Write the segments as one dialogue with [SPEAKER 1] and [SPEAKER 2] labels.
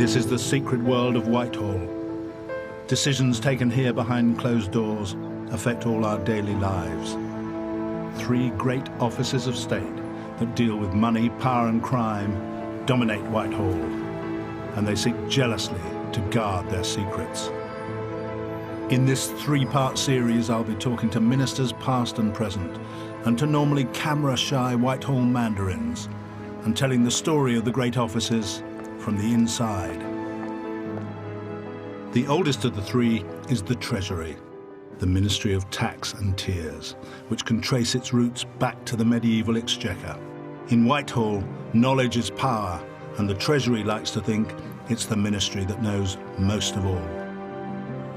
[SPEAKER 1] This is the secret world of Whitehall. Decisions taken here behind closed doors affect all our daily lives. 3 great offices of state that deal with money, power and crime dominate Whitehall, and they seek jealously to guard their secrets. In this 3-part series, I'll be talking to ministers past and present, and to normally camera-shy Whitehall mandarins, and telling the story of the great offices from the inside. The oldest of the 3 is the Treasury, the Ministry of Tax and Tears, which can trace its roots back to the medieval exchequer. In Whitehall, knowledge is power, and the Treasury likes to think it's the ministry that knows most of all.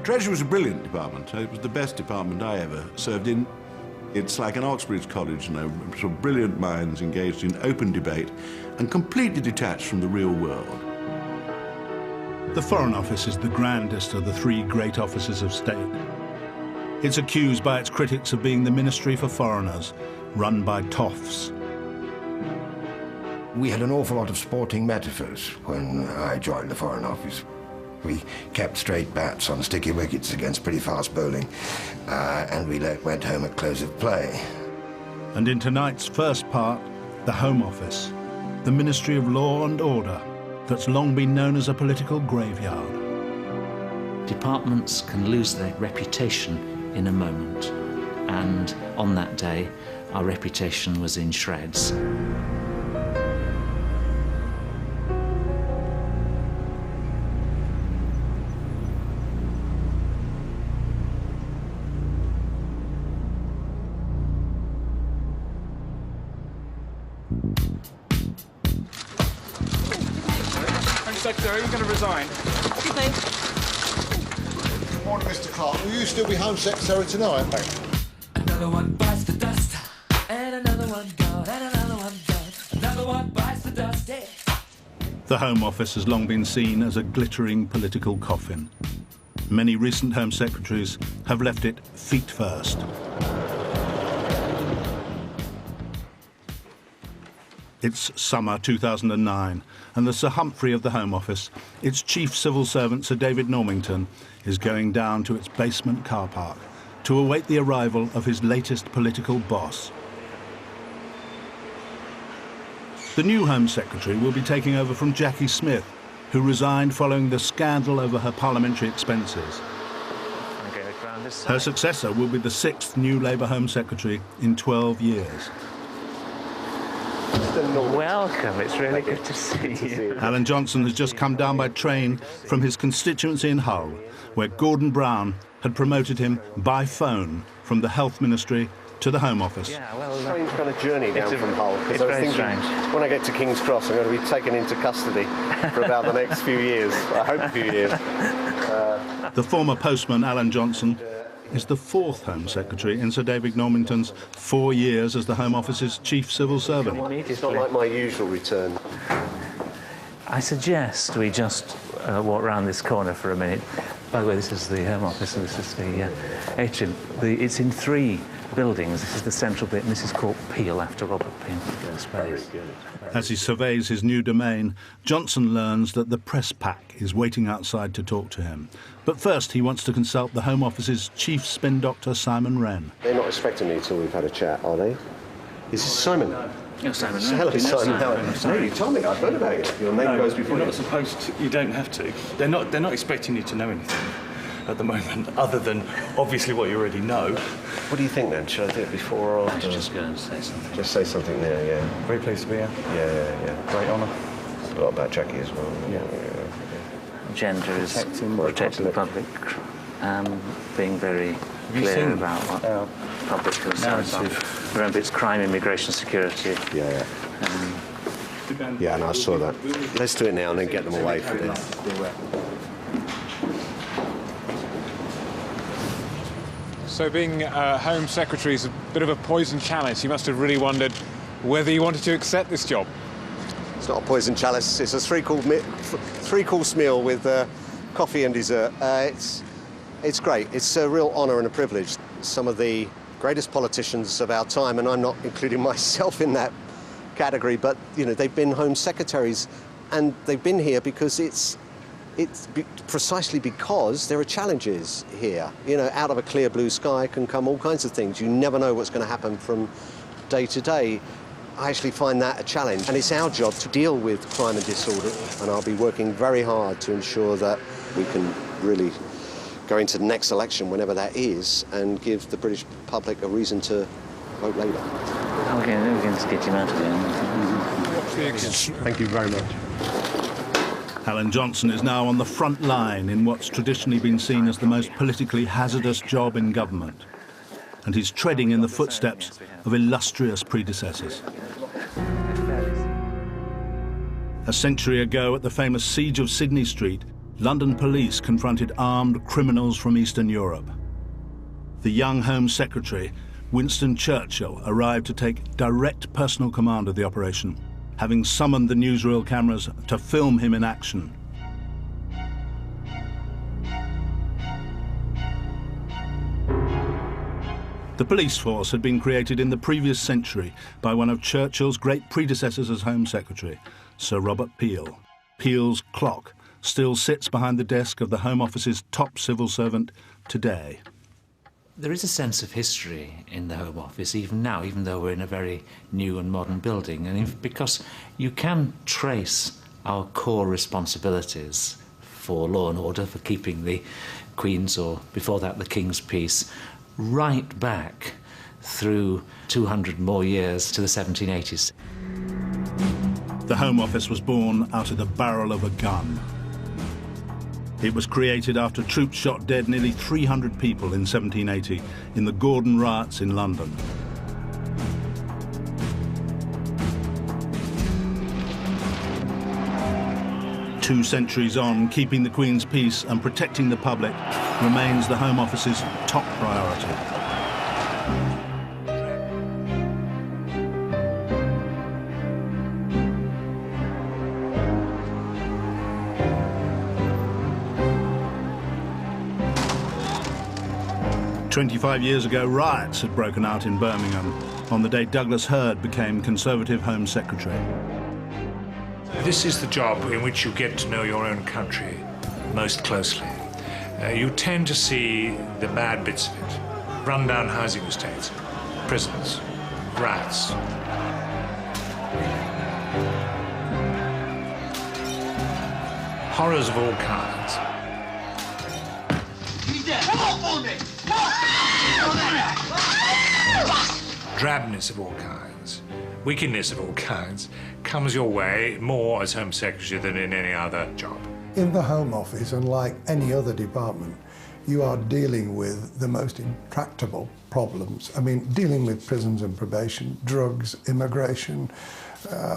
[SPEAKER 2] Treasury was a brilliant department. It was the best department I ever served in. It's like an Oxbridge College, you know, sort of brilliant minds engaged in open debate and completely detached from the real world.
[SPEAKER 1] The Foreign Office is the grandest of the 3 great offices of state. It's accused by its critics of being the ministry for foreigners, run by toffs.
[SPEAKER 3] We had an awful lot of sporting metaphors when I joined the Foreign Office. We kept straight bats on sticky wickets against pretty fast bowling, and we went home at close of play.
[SPEAKER 1] And in tonight's first part, the Home Office, the Ministry of Law and Order, that's long been known as a political graveyard.
[SPEAKER 4] Departments can lose their reputation in a moment, and on that day, our reputation was in shreds.
[SPEAKER 5] Secretary, are you going to resign?
[SPEAKER 6] Morning, Mr. Clark. Will you still be Home Secretary tonight?
[SPEAKER 7] Another one bites the dust, and another one gone, and another one gone. Another one bites the dust, yeah.
[SPEAKER 1] The Home Office has long been seen as a glittering political coffin. Many recent Home Secretaries have left it feet first. It's summer 2009, and the Sir Humphrey of the Home Office, its chief civil servant Sir David Normington, is going down to its basement car park to await the arrival of his latest political boss. The new Home Secretary will be taking over from Jackie Smith, who resigned following the scandal over her parliamentary expenses. Her successor will be the 6th new Labour Home Secretary in 12 years.
[SPEAKER 4] Welcome, it's really good to see you.
[SPEAKER 1] Alan Johnson has just come down by train from his constituency in Hull, where Gordon Brown had promoted him by phone from the Health Ministry to the Home Office.
[SPEAKER 8] Yeah, well, strange kind of journey down from Hull.
[SPEAKER 4] It's very strange.
[SPEAKER 8] When I get to King's Cross, I'm going to be taken into custody for about the next few years. I hope a few years.
[SPEAKER 1] The former postman, Alan Johnson, is the 4th Home Secretary in Sir David Normington's 4 years as the Home Office's chief civil servant.
[SPEAKER 8] It's not like my usual return.
[SPEAKER 4] I suggest we just walk round this corner for a minute. By the way, this is the Home Office, and this is the atrium. It's in 3 buildings. This is the central bit, and this is called Peel, after Robert Peel.
[SPEAKER 1] As he surveys his new domain, Johnson learns that the press pack is waiting outside to talk to him. But first, he wants to consult the Home Office's chief spin doctor, Simon Wren.
[SPEAKER 8] They're not expecting me until we've had a chat, are they? Is this Simon?
[SPEAKER 4] No, Simon.
[SPEAKER 8] Hello, Simon. No, you told me. I've heard about it. Your name goes before
[SPEAKER 5] You're not supposed to. You don't have to. They're not expecting you to know anything at the moment, other than obviously what you already know.
[SPEAKER 8] What do you think then? Should I do it before or after?
[SPEAKER 4] Just go and say something.
[SPEAKER 8] Just say something there, yeah.
[SPEAKER 5] Very pleased to be here.
[SPEAKER 8] Yeah.
[SPEAKER 5] Great honour.
[SPEAKER 8] A lot about Jackie as well.
[SPEAKER 5] Yeah.
[SPEAKER 4] Gender is protecting the public, being very clear about what public concerns are. Remember, it's crime, immigration, security.
[SPEAKER 8] Yeah. Yeah, and I saw that. Let's do it now and then get them away for this.
[SPEAKER 9] So being Home Secretary is a bit of a poison chalice. You must have really wondered whether you wanted to accept this job.
[SPEAKER 8] It's not a poison chalice. It's a three-course meal with coffee and dessert. It's great. It's a real honour and a privilege. Some of the greatest politicians of our time, and I'm not including myself in that category, but you know, they've been Home Secretaries, and they've been here because it's It's precisely because there are challenges here. You know, out of a clear blue sky can come all kinds of things. You never know what's going to happen from day to day. I actually find that a challenge, and it's our job to deal with crime and disorder, and I'll be working very hard to ensure that we can really go into the next election, whenever that is, and give the British public a reason to vote Labour.
[SPEAKER 4] Okay, then we can just get him out again.
[SPEAKER 8] Thank you very much.
[SPEAKER 1] Alan Johnson is now on the front line in what's traditionally been seen as the most politically hazardous job in government. And he's treading in the footsteps of illustrious predecessors. A century ago, at the famous siege of Sydney Street, London police confronted armed criminals from Eastern Europe. The young Home Secretary, Winston Churchill, arrived to take direct personal command of the operation, having summoned the newsreel cameras to film him in action. The police force had been created in the previous century by one of Churchill's great predecessors as Home Secretary, Sir Robert Peel. Peel's clock still sits behind the desk of the Home Office's top civil servant today.
[SPEAKER 10] There is a sense of history in the Home Office, even now, even though we're in a very new and modern building, and because you can trace our core responsibilities for law and order, for keeping the Queen's, or before that the King's peace, right back through 200 more years to the 1780s.
[SPEAKER 1] The Home Office was born out of the barrel of a gun. It was created after troops shot dead nearly 300 people in 1780 in the Gordon riots in London. Two centuries on, keeping the Queen's peace and protecting the public remains the Home Office's top priority. "25 years ago, riots had broken out in Birmingham on the day Douglas Hurd became Conservative Home Secretary.
[SPEAKER 11] This is the job in which you get to know your own country most closely. You tend to see the bad bits of it. Run-down housing estates, prisons, rats. Horrors of all kinds. Drabness of all kinds, wickedness of all kinds, comes your way more as Home Secretary than in any other job.
[SPEAKER 12] In the Home Office, unlike any other department, you are dealing with the most intractable problems. I mean, dealing with prisons and probation, drugs, immigration,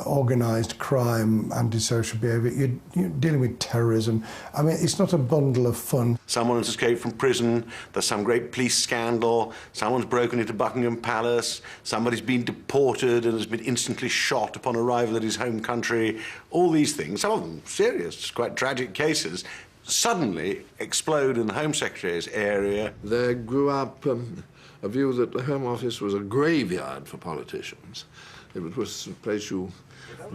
[SPEAKER 12] organised crime, antisocial behaviour, you're dealing with terrorism. I mean, it's not a bundle of fun.
[SPEAKER 2] Someone has escaped from prison, there's some great police scandal, someone's broken into Buckingham Palace, somebody's been deported and has been instantly shot upon arrival at his home country. All these things, some of them serious, quite tragic cases, suddenly explode in the Home Secretary's area.
[SPEAKER 13] There grew up a view that the Home Office was a graveyard for politicians. It was a place you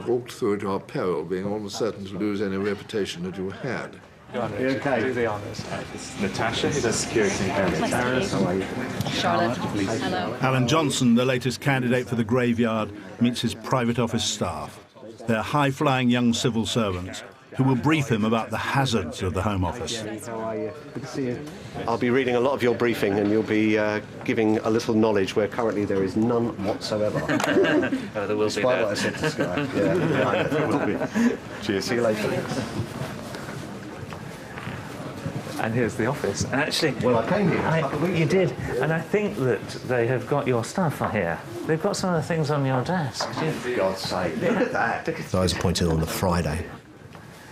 [SPEAKER 13] walked through at your peril, being almost certain to lose any reputation that you had.
[SPEAKER 4] Okay. Do the honours. It's Natasha, who does security.
[SPEAKER 14] Nice to meet you. Charlotte. Hello.
[SPEAKER 1] Alan Johnson, the latest candidate for the graveyard, meets his private office staff. They're high-flying young civil servants who will brief him about the hazards of the Home Office.
[SPEAKER 4] How are you? Good to see you.
[SPEAKER 8] I'll be reading a lot of your briefing, and you'll be giving a little knowledge where currently there is none whatsoever.
[SPEAKER 4] Oh, there will be
[SPEAKER 8] Despite what I said to Sky. Yeah, I know, there will be. Cheers. See you later.
[SPEAKER 4] And here's the office. And actually,
[SPEAKER 8] well, I came here.
[SPEAKER 4] You did, and I think that they have got your stuff here. They've got some of the things on your desk.
[SPEAKER 8] For God's sake, look at that.
[SPEAKER 15] So I was appointed on the Friday.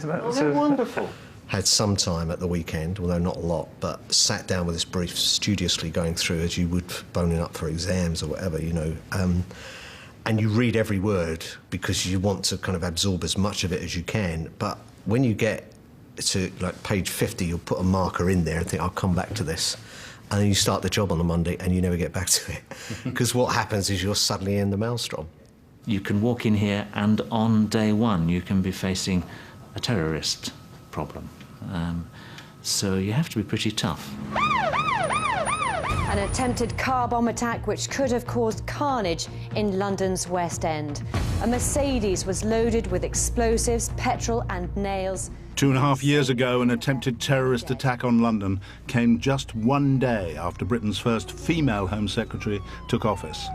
[SPEAKER 8] Oh, they're wonderful.
[SPEAKER 15] Had some time at the weekend, although not a lot, but sat down with this brief, studiously going through as you would boning up for exams or whatever, you know. And you read every word because you want to kind of absorb as much of it as you can. But when you get to like page 50, you'll put a marker in there and think, I'll come back to this. And then you start the job on a Monday and you never get back to it. Because what happens is you're suddenly in the maelstrom.
[SPEAKER 10] You can walk in here and on day one you can be facing a terrorist problem. So you have to be pretty tough.
[SPEAKER 16] An attempted car bomb attack which could have caused carnage in London's West End. A Mercedes was loaded with explosives, petrol and nails.
[SPEAKER 1] 2.5 years ago, an attempted terrorist attack on London came just one day after Britain's first female Home Secretary took office.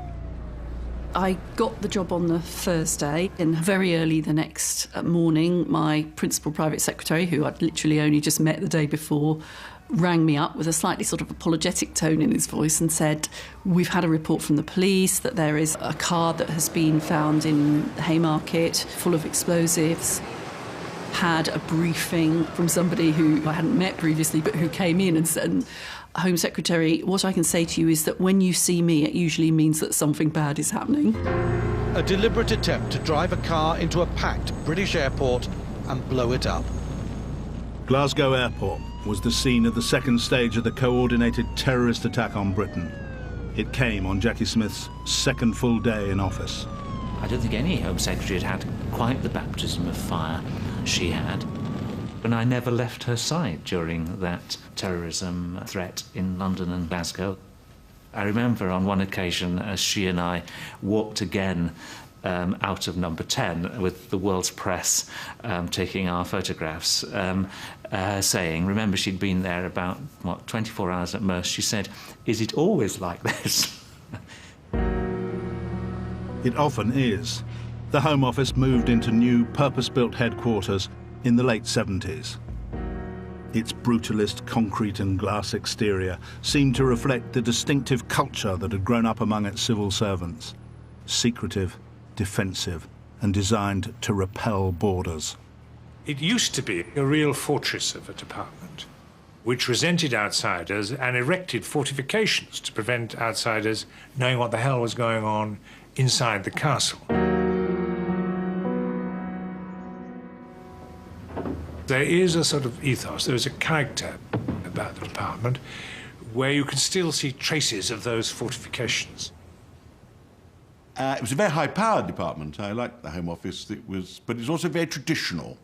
[SPEAKER 17] I got the job on the Thursday, and very early the next morning, my principal private secretary, who I'd literally only just met the day before, rang me up with a slightly sort of apologetic tone in his voice and said, "We've had a report from the police that there is a car that has been found in Haymarket full of explosives." Had a briefing from somebody who I hadn't met previously but who came in and said, "Home Secretary, what I can say to you is that when you see me, it usually means that something bad is happening."
[SPEAKER 18] A deliberate attempt to drive a car into a packed British airport and blow it up.
[SPEAKER 1] Glasgow Airport was the scene of the second stage of the coordinated terrorist attack on Britain. It came on Jackie Smith's second full day in office.
[SPEAKER 10] I don't think any Home Secretary had had quite the baptism of fire she had. And I never left her side during that terrorism threat in London and Glasgow. I remember on one occasion as she and I walked again out of number 10 with the world's press taking our photographs, saying, remember she'd been there about, 24 hours at most, she said, "Is it always like this?"
[SPEAKER 1] It often is. The Home Office moved into new purpose-built headquarters in the late 70s. Its brutalist concrete and glass exterior seemed to reflect the distinctive culture that had grown up among its civil servants. Secretive, defensive, and designed to repel borders.
[SPEAKER 11] It used to be a real fortress of a department, which resented outsiders and erected fortifications to prevent outsiders knowing what the hell was going on inside the castle. There is a sort of ethos, there is a character about the department where you can still see traces of those fortifications.
[SPEAKER 2] It was a very high-powered department. I liked the Home Office, but it was also very traditional.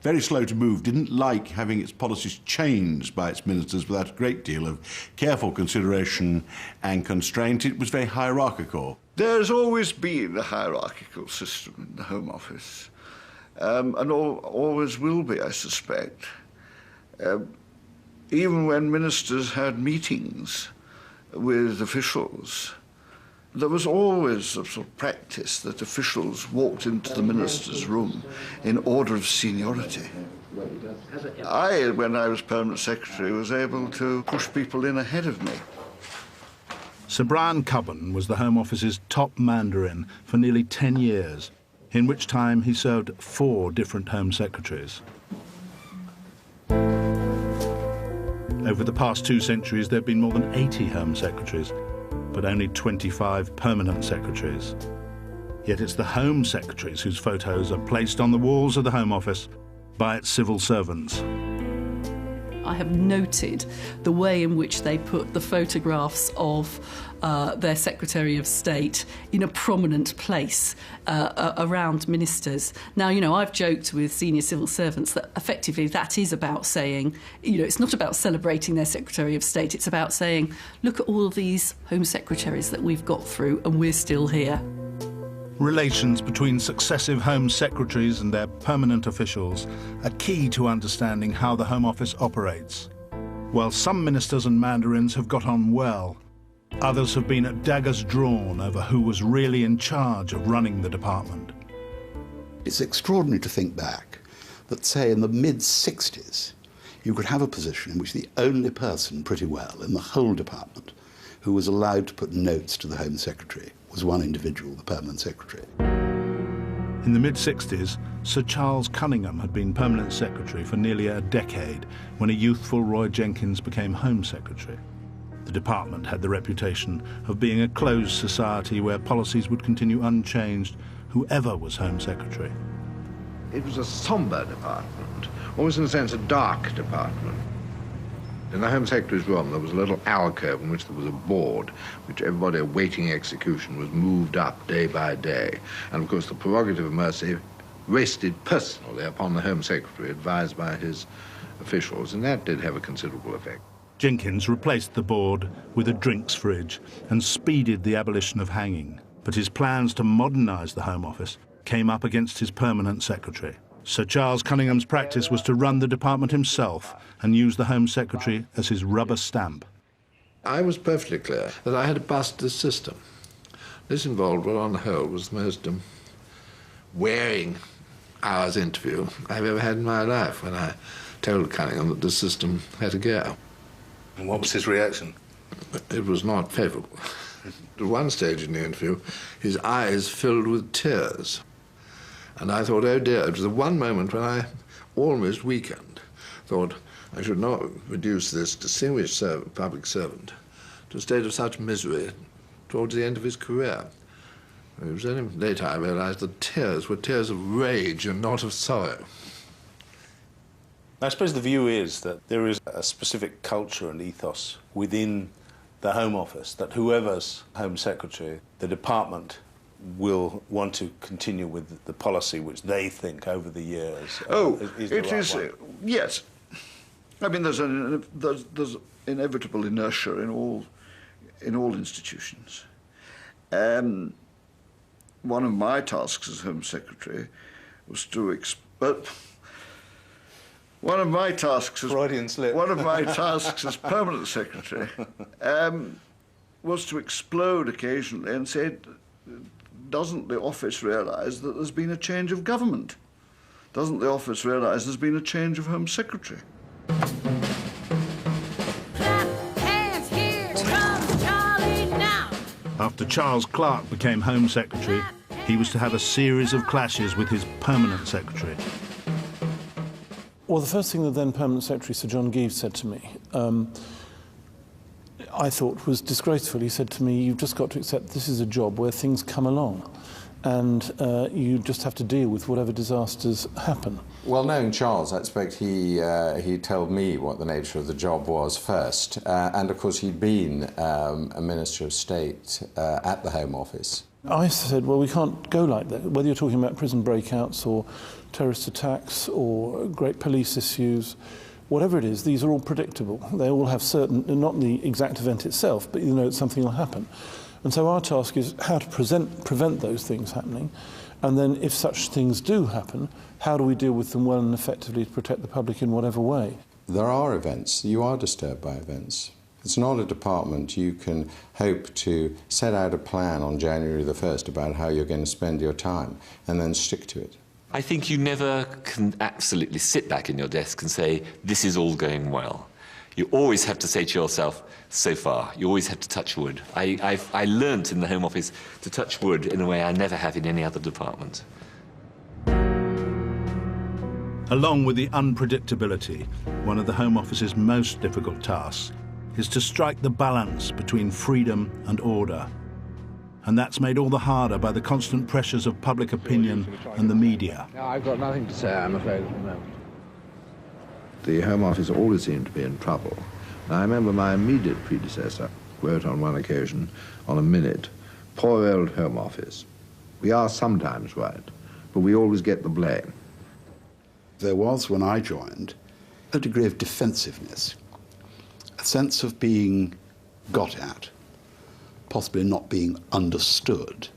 [SPEAKER 2] Very slow to move, didn't like having its policies changed by its ministers without a great deal of careful consideration and constraint. It was very hierarchical.
[SPEAKER 19] There's always been a hierarchical system in the Home Office, and always will be, I suspect. Even when ministers had meetings with officials, there was always a sort of practice that officials walked into the minister's room in order of seniority. When I was Permanent Secretary, was able to push people in ahead of me.
[SPEAKER 1] Sir Brian Cubban was the Home Office's top mandarin for nearly 10 years, in which time he served 4 different Home Secretaries. Over the past 2 centuries, there have been more than 80 Home Secretaries, but only 25 permanent secretaries. Yet it's the Home Secretaries whose photos are placed on the walls of the Home Office by its civil servants.
[SPEAKER 17] I have noted the way in which they put the photographs of their Secretary of State in a prominent place around ministers. Now, you know, I've joked with senior civil servants that effectively that is about saying, you know, it's not about celebrating their Secretary of State, it's about saying, look at all of these Home Secretaries that we've got through and we're still here.
[SPEAKER 1] Relations between successive Home Secretaries and their permanent officials are key to understanding how the Home Office operates. While some ministers and mandarins have got on well, others have been at daggers drawn over who was really in charge of running the department.
[SPEAKER 20] It's extraordinary to think back that, say, in the mid-60s, you could have a position in which the only person pretty well in the whole department who was allowed to put notes to the Home Secretary was one individual, the Permanent Secretary.
[SPEAKER 1] In the mid-60s, Sir Charles Cunningham had been Permanent Secretary for nearly a decade when a youthful Roy Jenkins became Home Secretary. The department had the reputation of being a closed society where policies would continue unchanged, whoever was Home Secretary.
[SPEAKER 13] It was a sombre department, almost in a sense a dark department. In the Home Secretary's room, there was a little alcove in which there was a board, which everybody awaiting execution was moved up day by day. And, of course, the prerogative of mercy rested personally upon the Home Secretary, advised by his officials, and that did have a considerable effect.
[SPEAKER 1] Jenkins replaced the board with a drinks fridge and speeded the abolition of hanging. But his plans to modernise the Home Office came up against his permanent secretary. Sir Charles Cunningham's practice was to run the department himself and use the Home Secretary as his rubber stamp.
[SPEAKER 13] I was perfectly clear that I had to bust this system. This involved what, on the whole, was the most wearing hours interview I've ever had in my life when I told Cunningham that the system had to go.
[SPEAKER 2] And what was his reaction?
[SPEAKER 13] It was not favourable. At one stage in the interview, his eyes filled with tears. And I thought, oh dear, it was the one moment when I almost weakened. Thought I should not reduce this distinguished public servant to a state of such misery towards the end of his career. It was only later I realised that tears were tears of rage and not of sorrow.
[SPEAKER 2] I suppose the view is that there is a specific culture and ethos within the Home Office, that whoever's Home Secretary, the department will want to continue with the policy which they think over the years
[SPEAKER 19] yes. I mean, there's inevitable inertia in all institutions. One of my tasks as Home Secretary was to one of my tasks as permanent secretary was to explode occasionally and say, doesn't the office realise that there's been a change of government? Doesn't the office realise there's been a change of Home Secretary?
[SPEAKER 1] After Charles Clarke became Home Secretary, he was to have a series of clashes with his permanent secretary.
[SPEAKER 21] Well, the first thing the then permanent secretary, Sir John Geeves, said to me, I thought was disgraceful. He said to me, you've just got to accept this is a job where things come along, and you just have to deal with whatever disasters happen.
[SPEAKER 22] Well, knowing Charles, I expect he told me what the nature of the job was first. And, of course, he'd been a Minister of State at the Home Office.
[SPEAKER 21] I said, well, we can't go like that. Whether you're talking about prison breakouts or terrorist attacks or great police issues, whatever it is, these are all predictable. They all have certain, not the exact event itself, but you know something will happen. And so our task is how to prevent those things happening. And then if such things do happen, how do we deal with them well and effectively to protect the public in whatever way?
[SPEAKER 22] There are events. You are disturbed by events. It's not a department you can hope to set out a plan on January the 1st about how you're going to spend your time and then stick to it.
[SPEAKER 23] I think you never can absolutely sit back in your desk and say, this is all going well. You always have to say to yourself, so far. You always have to touch wood. I learnt in the Home Office to touch wood in a way I never have in any other department.
[SPEAKER 1] Along with the unpredictability, one of the Home Office's most difficult tasks is to strike the balance between freedom and order. And that's made all the harder by the constant pressures of public opinion and the media.
[SPEAKER 13] No, I've got nothing to say, I'm afraid, at the moment. The Home Office always seemed to be in trouble. Now, I remember my immediate predecessor wrote on one occasion, on a minute, poor old Home Office. We are sometimes right, but we always get the blame.
[SPEAKER 20] There was, when I joined, a degree of defensiveness, a sense of being got at, possibly not being understood,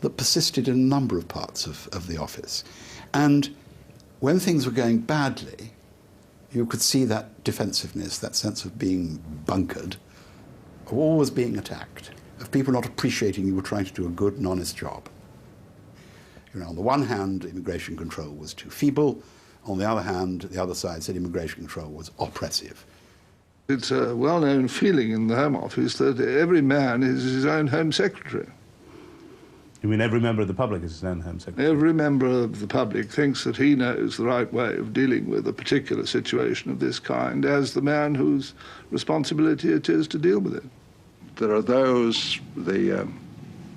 [SPEAKER 20] that persisted in a number of parts of the office. And when things were going badly, you could see that defensiveness, that sense of being bunkered, of always being attacked, of people not appreciating you were trying to do a good and honest job. You know, on the one hand, immigration control was too feeble. On the other hand, the other side said immigration control was oppressive.
[SPEAKER 13] It's a well-known feeling in the Home Office that every man is his own Home Secretary.
[SPEAKER 2] You mean every member of the public is his own Home Secretary?
[SPEAKER 13] Every member of the public thinks that he knows the right way of dealing with a particular situation of this kind as the man whose responsibility it is to deal with it.
[SPEAKER 24] There are those, the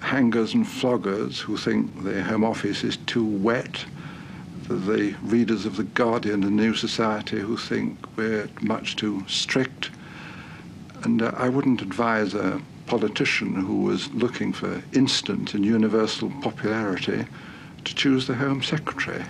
[SPEAKER 24] hangers and floggers, who think the Home Office is too wet. The readers of The Guardian and New Society who think we're much too strict. And I wouldn't advise a politician who was looking for instant and universal popularity to choose the Home Secretary.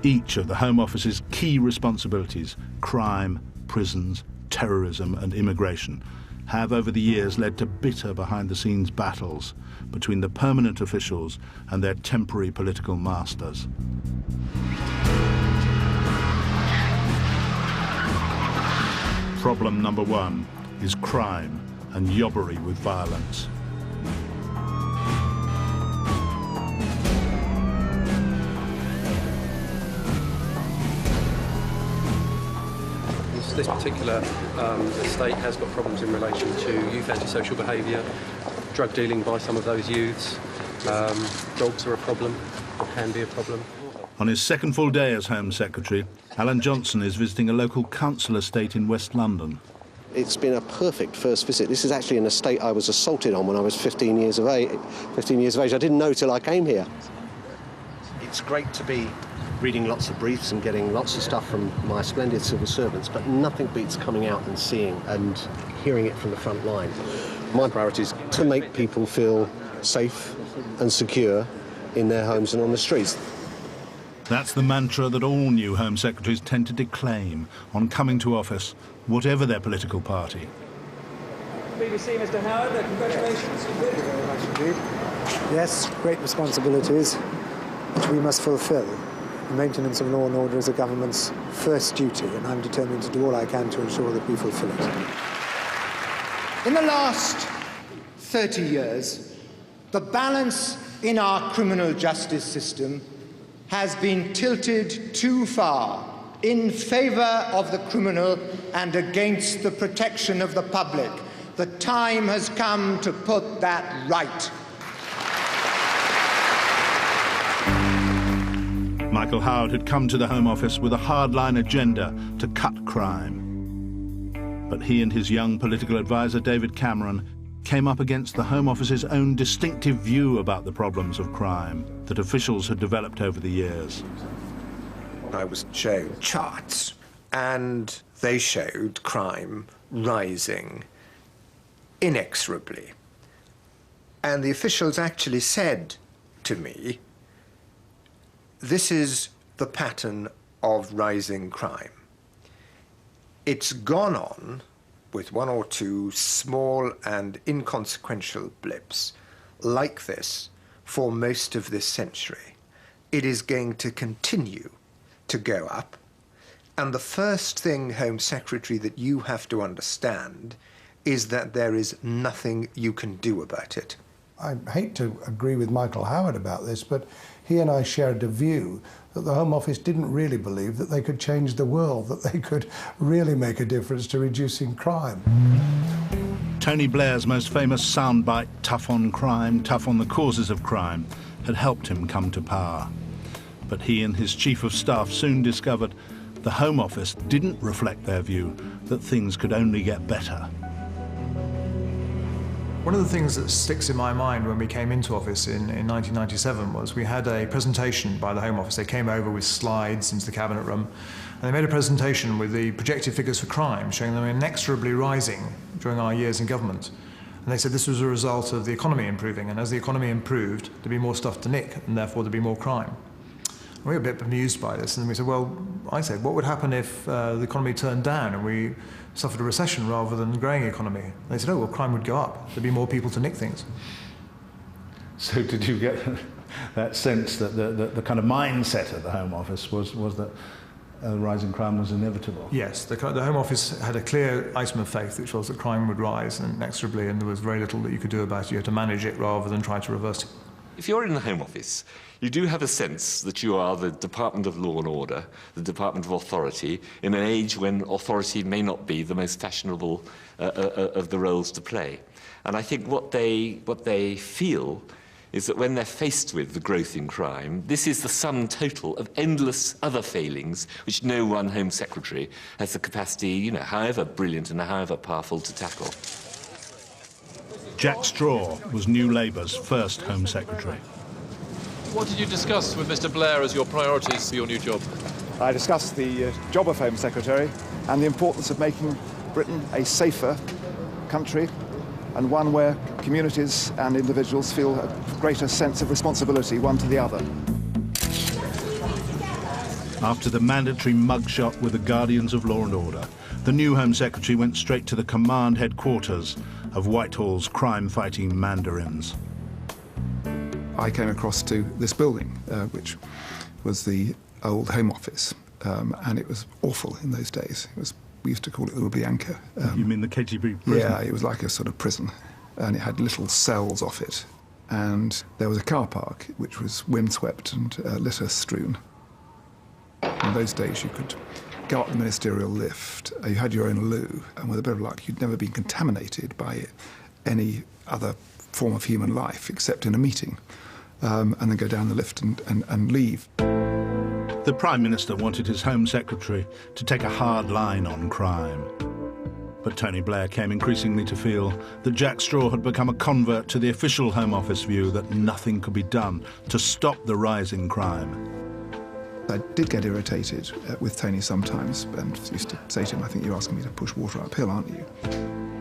[SPEAKER 1] Each of the Home Office's key responsibilities, crime, prisons, terrorism and immigration, have over the years led to bitter behind-the-scenes battles between the permanent officials and their temporary political masters. Problem number one is crime and yobbery with violence.
[SPEAKER 3] This particular estate has got problems in relation to youth antisocial behaviour, drug dealing by some of those youths. Dogs are a problem, or can be a problem.
[SPEAKER 1] On his second full day as Home Secretary, Alan Johnson is visiting a local council estate in West London.
[SPEAKER 8] It's been a perfect first visit. This is actually an estate I was assaulted on when I was 15 years of age. I didn't know till I came here. It's great to be reading lots of briefs and getting lots of stuff from my splendid civil servants, but nothing beats coming out and seeing and hearing it from the front line. My priority is to make people feel safe and secure in their homes and on the streets.
[SPEAKER 1] That's the mantra that all new Home Secretaries tend to declaim on coming to office, whatever their political party.
[SPEAKER 5] BBC, Mr. Howard, congratulations. Thank you very much indeed. Yes, great responsibilities which we must fulfil. The maintenance of law and order is the government's first duty, and I'm determined to do all I can to ensure that we fulfil it.
[SPEAKER 6] In the last 30 years, the balance in our criminal justice system has been tilted too far in favour of the criminal and against the protection of the public. The time has come to put that right.
[SPEAKER 1] Michael Howard had come to the Home Office with a hardline agenda to cut crime. But he and his young political advisor, David Cameron, came up against the Home Office's own distinctive view about the problems of crime that officials had developed over the years.
[SPEAKER 7] I was shown charts, and they showed crime rising inexorably. And the officials actually said to me, this is the pattern of rising crime. It's gone on with one or two small and inconsequential blips like this for most of this century. It is going to continue to go up. And the first thing, Home Secretary, that you have to understand is that there is nothing you can do about it.
[SPEAKER 12] I hate to agree with Michael Howard about this, but he and I shared a view that the Home Office didn't really believe that they could change the world, that they could really make a difference to reducing crime.
[SPEAKER 1] Tony Blair's most famous soundbite, tough on crime, tough on the causes of crime, had helped him come to power. But he and his Chief of Staff soon discovered the Home Office didn't reflect their view that things could only get better.
[SPEAKER 25] One of the things that sticks in my mind when we came into office in 1997 was we had a presentation by the Home Office. They came over with slides into the Cabinet room, and they made a presentation with the projected figures for crime, showing them inexorably rising during our years in government. And they said this was a result of the economy improving, and as the economy improved, there'd be more stuff to nick, and therefore there'd be more crime. And we were a bit bemused by this, and we said, well, I said, what would happen if the economy turned down and we suffered a recession rather than a growing economy? And they said, oh, well, crime would go up. There'd be more people to nick things.
[SPEAKER 1] So did you get that sense that the kind of mindset of the Home Office was that rising crime was inevitable?
[SPEAKER 25] Yes, the Home Office had a clear item of faith, which was that crime would rise inexorably, and there was very little that you could do about it. You had to manage it rather than try to reverse it.
[SPEAKER 23] If you're in the Home Office, you do have a sense that you are the Department of Law and Order, the Department of Authority, in an age when authority may not be the most fashionable of the roles to play. And I think what they feel is that when they're faced with the growth in crime, this is the sum total of endless other failings which no one Home Secretary has the capacity, however brilliant and however powerful, to tackle.
[SPEAKER 1] Jack Straw was New Labour's first Home Secretary.
[SPEAKER 26] What did you discuss with Mr. Blair as your priorities for your new job?
[SPEAKER 27] I discussed the job of Home Secretary and the importance of making Britain a safer country and one where communities and individuals feel a greater sense of responsibility one to the other.
[SPEAKER 1] After the mandatory mugshot with the guardians of law and order, the new Home Secretary went straight to the command headquarters of Whitehall's crime-fighting mandarins.
[SPEAKER 27] I came across to this building, which was the old Home Office, and it was awful in those days. We used to call it the Lubyanka.
[SPEAKER 1] You mean the KGB prison?
[SPEAKER 27] Yeah, it was like a sort of prison, and it had little cells off it. And there was a car park, which was windswept and litter-strewn. In those days, you could go up the ministerial lift. You had your own loo, and with a bit of luck, you'd never been contaminated by any other form of human life except in a meeting, and then go down the lift and leave.
[SPEAKER 1] The Prime Minister wanted his Home Secretary to take a hard line on crime. But Tony Blair came increasingly to feel that Jack Straw had become a convert to the official Home Office view that nothing could be done to stop the rising crime.
[SPEAKER 27] I did get irritated with Tony sometimes, and used to say to him, I think you're asking me to push water uphill, aren't you?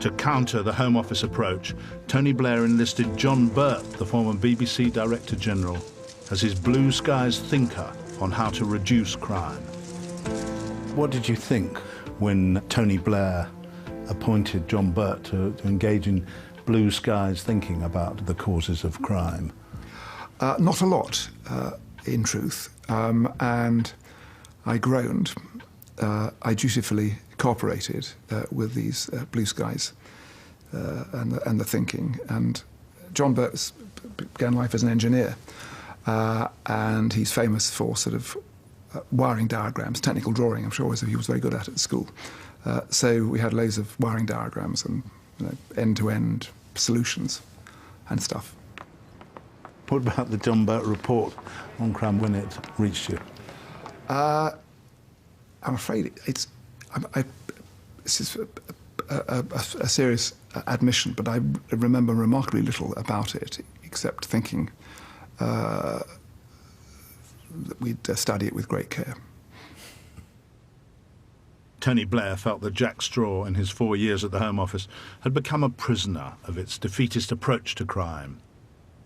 [SPEAKER 1] To counter the Home Office approach, Tony Blair enlisted John Burt, the former BBC Director General, as his blue skies thinker on how to reduce crime. What did you think when Tony Blair appointed John Burt to engage in blue skies thinking about the causes of crime?
[SPEAKER 27] Not a lot, in truth, and I groaned. I dutifully cooperated with these blue skies and the thinking. And John Burt began life as an engineer, and he's famous for sort of wiring diagrams, technical drawing. I'm sure he was very good at school. So we had loads of wiring diagrams and end-to-end solutions and stuff.
[SPEAKER 1] What about the John Burt report on crime when it reached you?
[SPEAKER 27] I'm afraid this is a serious admission, but I remember remarkably little about it, except thinking that we'd study it with great care.
[SPEAKER 1] Tony Blair felt that Jack Straw, in his 4 years at the Home Office, had become a prisoner of its defeatist approach to crime.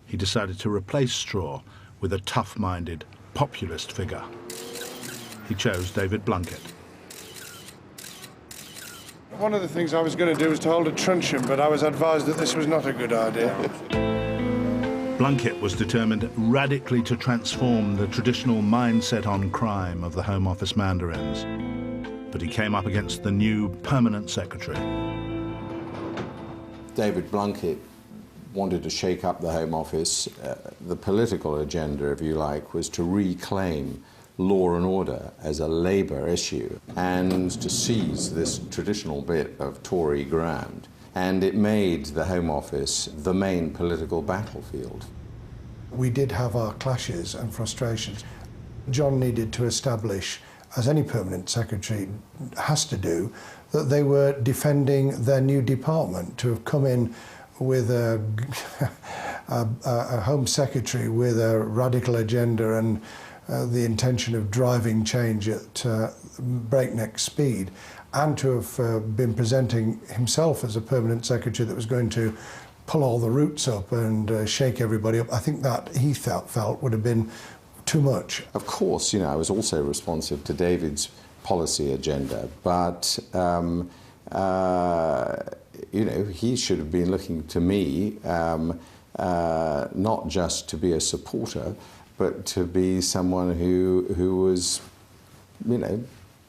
[SPEAKER 1] He decided to replace Straw with a tough-minded, populist figure. He chose David Blunkett.
[SPEAKER 4] One of the things I was going to do was to hold a truncheon, but I was advised that this was not a good idea.
[SPEAKER 1] Blunkett was determined radically to transform the traditional mindset on crime of the Home Office mandarins. But he came up against the new permanent secretary.
[SPEAKER 22] David Blunkett wanted to shake up the Home Office. The political agenda, if you like, was to reclaim law and order as a Labour issue and to seize this traditional bit of Tory ground. And it made the Home Office the main political battlefield.
[SPEAKER 12] We did have our clashes and frustrations. John needed to establish, as any permanent secretary has to do, that they were defending their new department. To have come in with a Home Secretary with a radical agenda and the intention of driving change at breakneck speed, and to have been presenting himself as a permanent secretary that was going to pull all the roots up and shake everybody up, I think that he felt would have been too much.
[SPEAKER 22] Of course, I was also responsive to David's policy agenda, but he should have been looking to me not just to be a supporter, but to be someone who was,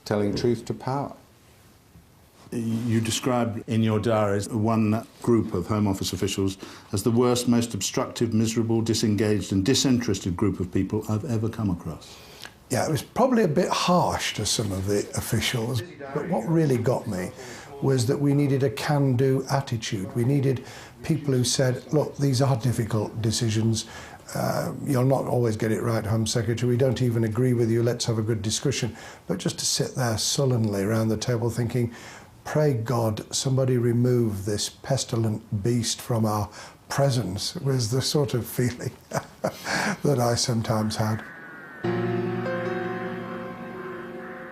[SPEAKER 22] telling truth to power.
[SPEAKER 1] You described in your diaries one group of Home Office officials as the worst, most obstructive, miserable, disengaged and disinterested group of people I've ever come across.
[SPEAKER 12] Yeah, it was probably a bit harsh to some of the officials, but what really got me was that we needed a can-do attitude. We needed people who said, look, these are difficult decisions. You'll not always get it right, Home Secretary. We don't even agree with you. Let's have a good discussion. But just to sit there sullenly around the table thinking, pray God, somebody remove this pestilent beast from our presence, was the sort of feeling that I sometimes had.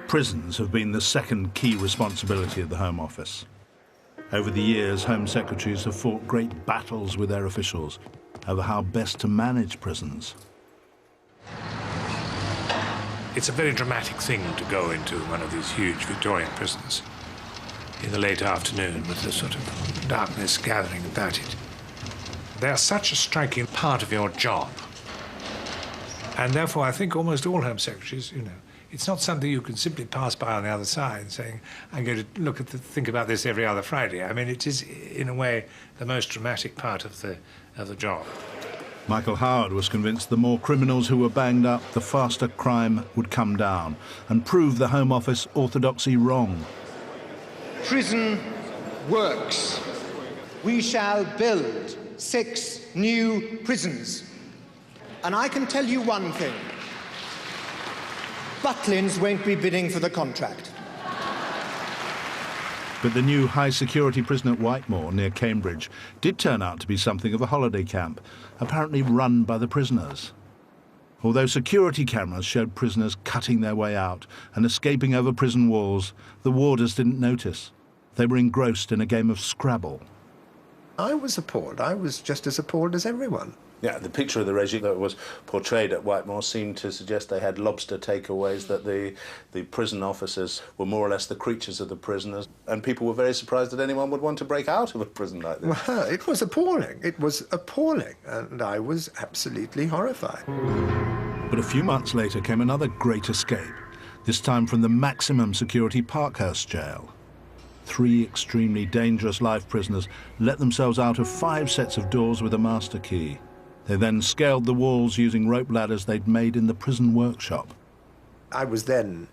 [SPEAKER 1] Prisons have been the second key responsibility of the Home Office. Over the years, Home Secretaries have fought great battles with their officials over how best to manage prisons.
[SPEAKER 9] It's a very dramatic thing to go into one of these huge Victorian prisons in the late afternoon with the sort of darkness gathering about it. They're such a striking part of your job. And therefore, I think almost all Home Secretaries, you know, it's not something you can simply pass by on the other side saying, I'm going to think about this every other Friday. I mean, it is, in a way, the most dramatic part of the job.
[SPEAKER 1] Michael Howard was convinced the more criminals who were banged up, the faster crime would come down, and prove the Home Office orthodoxy wrong.
[SPEAKER 6] Prison works. We shall build 6 new prisons. And I can tell you one thing. Butlins won't be bidding for the contract.
[SPEAKER 1] But the new high-security prison at Whitemoor, near Cambridge, did turn out to be something of a holiday camp, apparently run by the prisoners. Although security cameras showed prisoners cutting their way out and escaping over prison walls, the warders didn't notice. They were engrossed in a game of Scrabble.
[SPEAKER 7] I was appalled. I was just as appalled as everyone.
[SPEAKER 10] Yeah, the picture of the regime that was portrayed at Whitemoor seemed to suggest they had lobster takeaways, that the prison officers were more or less the creatures of the prisoners, and people were very surprised that anyone would want to break out of a prison like this.
[SPEAKER 7] Well, it was appalling. It was appalling, and I was absolutely horrified.
[SPEAKER 1] But a few months later came another great escape, this time from the maximum security Parkhurst jail. 3 extremely dangerous life prisoners let themselves out of 5 sets of doors with a master key. They then scaled the walls using rope ladders they'd made in the prison workshop.
[SPEAKER 7] I was then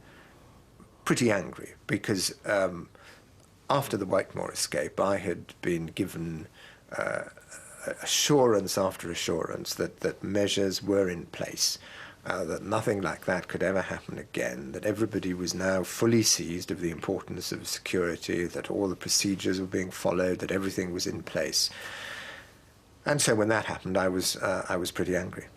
[SPEAKER 7] pretty angry because after the Whitemoor escape, I had been given assurance after assurance that measures were in place, that nothing like that could ever happen again, that everybody was now fully seized of the importance of security, that all the procedures were being followed, that everything was in place. And so when that happened, I was pretty angry.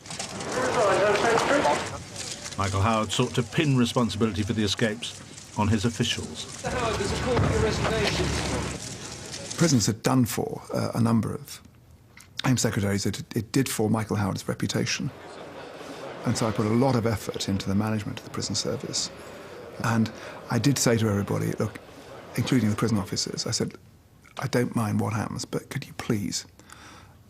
[SPEAKER 1] Michael Howard sought to pin responsibility for the escapes on his officials.
[SPEAKER 25] Mr. Howard, there's a call for your resignation. Prisons had done for a number of Home Secretaries. It did for Michael Howard's reputation. And so I put a lot of effort into the management of the prison service. And I did say to everybody, look, including the prison officers, I said, I don't mind what happens, but could you please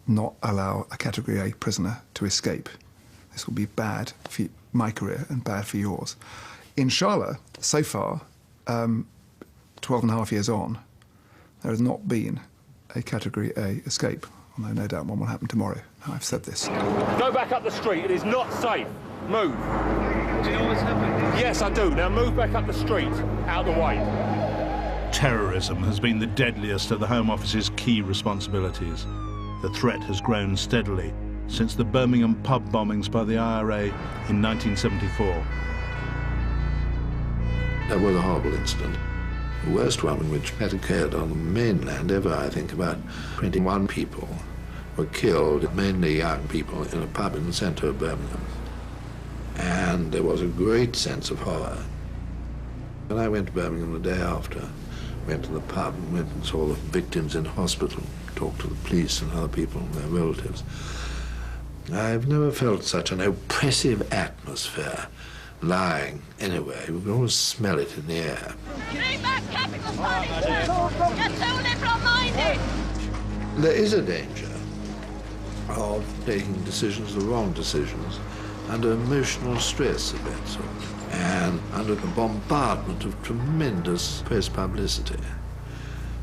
[SPEAKER 25] not allow a Category A prisoner to escape? This will be bad for my career and bad for yours. In Charlotte, so far, 12 and a half years on, there has not been a Category A escape, although no doubt one will happen tomorrow. Now I've said this.
[SPEAKER 11] Go back up the street. It is not safe. Move.
[SPEAKER 9] Do you know what's happened?
[SPEAKER 11] Yes, I do. Now move back up the street, out of the way.
[SPEAKER 1] Terrorism has been the deadliest of the Home Office's key responsibilities. The threat has grown steadily since the Birmingham pub bombings by the IRA in 1974.
[SPEAKER 13] That was a horrible incident. The worst one which had occurred on the mainland ever, I think. About 21 people were killed, mainly young people, in a pub in the centre of Birmingham. And there was a great sense of horror. When I went to Birmingham the day after, went to the pub and went and saw the victims in hospital, talked to the police and other people and their relatives. I've never felt such an oppressive atmosphere lying anywhere. You can always smell it in the air.
[SPEAKER 14] Bring back capital punishment! You're so liberal-minded!
[SPEAKER 13] There is a danger of taking decisions, the wrong decisions, under emotional stress of that sort, and under the bombardment of tremendous press publicity.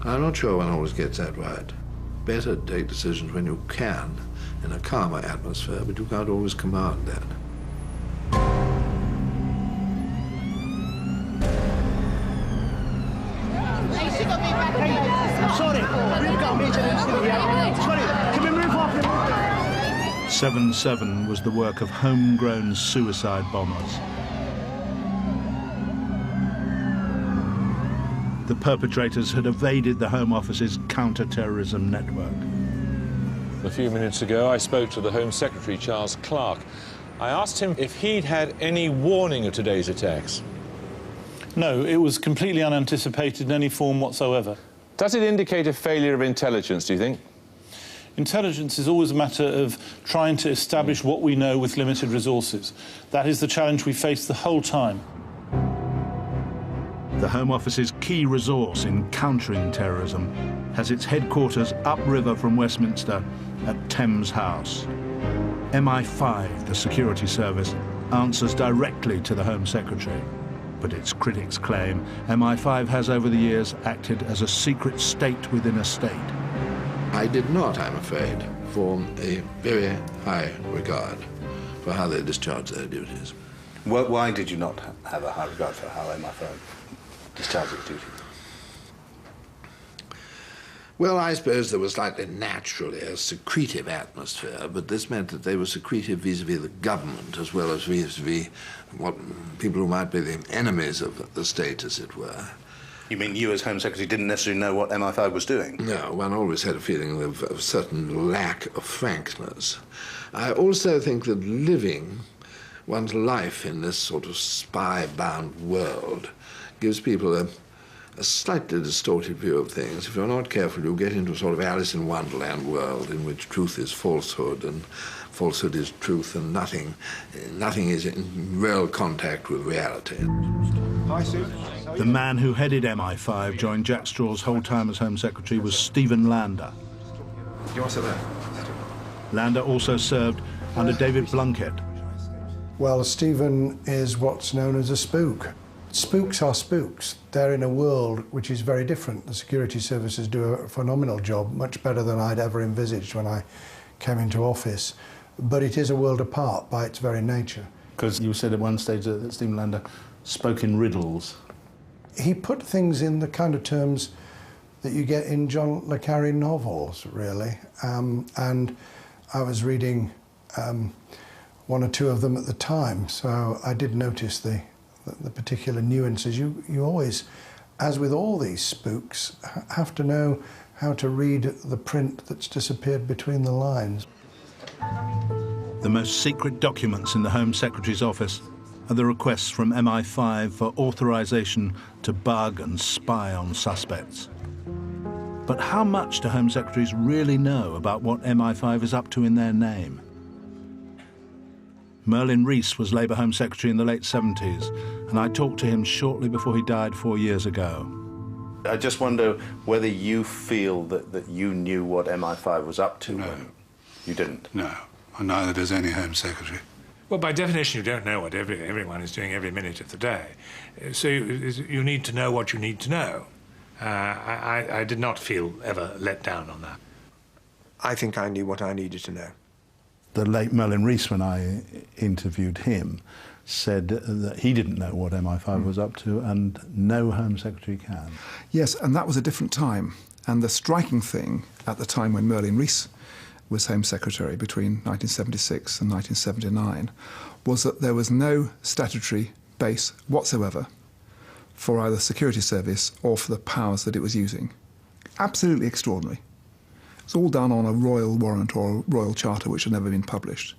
[SPEAKER 13] I'm not sure one always gets that right. Better to take decisions when you can, in a calmer atmosphere, but you can't always command that.
[SPEAKER 14] I'm sorry, we've got a major incident here. Sorry, can we move off?
[SPEAKER 1] 7/7 was the work of homegrown suicide bombers. The perpetrators had evaded the Home Office's counter-terrorism network.
[SPEAKER 26] A few minutes ago, I spoke to the Home Secretary, Charles Clarke. I asked him if he'd had any warning of today's attacks.
[SPEAKER 21] No, it was completely unanticipated in any form whatsoever.
[SPEAKER 26] Does it indicate a failure of intelligence, do you think?
[SPEAKER 21] Intelligence is always a matter of trying to establish what we know with limited resources. That is the challenge we face the whole time.
[SPEAKER 1] The Home Office's key resource in countering terrorism has its headquarters upriver from Westminster at Thames House. MI5, the security service, answers directly to the Home Secretary. But its critics claim MI5 has over the years acted as a secret state within a state.
[SPEAKER 13] I did not, I'm afraid, form a very high regard for how they discharge their duties.
[SPEAKER 10] Why did you not have a high regard for how MI5 discharged its duties?
[SPEAKER 13] Well, I suppose there was slightly naturally a secretive atmosphere, but this meant that they were secretive vis-à-vis the government as well as vis-à-vis what people who might be the enemies of the state, as it were.
[SPEAKER 10] You mean you, as Home Secretary, didn't necessarily know what MI5 was doing?
[SPEAKER 13] No, one always had a feeling of a certain lack of frankness. I also think that living one's life in this sort of spy-bound world gives people a slightly distorted view of things. If you're not careful, you'll get into a sort of Alice in Wonderland world in which truth is falsehood and falsehood is truth, and nothing is in real contact with reality.
[SPEAKER 4] Hi, Sue.
[SPEAKER 1] The man who headed MI5 during Jack Straw's whole time as Home Secretary was Stephen Lander.
[SPEAKER 4] Do you want to sit there?
[SPEAKER 1] Lander also served under David Blunkett.
[SPEAKER 12] Well, Stephen is what's known as a spook. Spooks are spooks. They're in a world which is very different. The security services do a phenomenal job, much better than I'd ever envisaged when I came into office. But it is a world apart by its very nature.
[SPEAKER 1] Because you said at one stage that Stephen Lander spoke in riddles.
[SPEAKER 12] He put things in the kind of terms that you get in John le Carré novels, really. And I was reading one or two of them at the time, so I did notice the particular nuances. You always, as with all these spooks, have to know how to read the print that's disappeared between the lines.
[SPEAKER 1] The most secret documents in the Home Secretary's office are the requests from MI5 for authorization to bug and spy on suspects. But how much do Home Secretaries really know about what MI5 is up to in their name? Merlin Rees was Labour Home Secretary in the late 70s, and I talked to him shortly before he died 4 years ago.
[SPEAKER 10] I just wonder whether you feel that you knew what MI5 was up to.
[SPEAKER 2] No.
[SPEAKER 10] You didn't?
[SPEAKER 2] No, and neither does any Home Secretary.
[SPEAKER 9] Well, by definition, you don't know what everyone is doing every minute of the day. So you need to know what you need to know. I did not feel ever let down on that.
[SPEAKER 7] I think I knew what I needed to know.
[SPEAKER 1] The late Merlin Rees, when I interviewed him, said that he didn't know what MI5 was up to, and no Home Secretary can.
[SPEAKER 27] Yes, and that was a different time. And the striking thing at the time when Merlin Rees was Home Secretary between 1976 and 1979 was that there was no statutory base whatsoever for either security service or for the powers that it was using. Absolutely extraordinary. It's all done on a royal warrant or a royal charter which had never been published.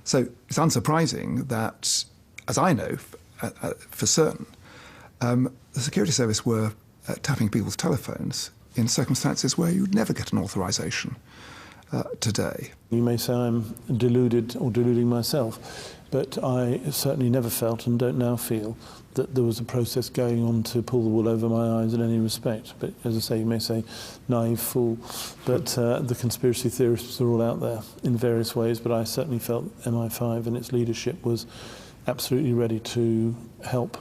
[SPEAKER 27] So it's unsurprising that, as I know for certain, the security service were tapping people's telephones in circumstances where you'd never get an authorization today.
[SPEAKER 21] You may say I'm deluded or deluding myself, but I certainly never felt and don't now feel that there was a process going on to pull the wool over my eyes in any respect. But as I say, you may say naive fool, but the conspiracy theorists are all out there in various ways, but I certainly felt MI5 and its leadership was absolutely ready to help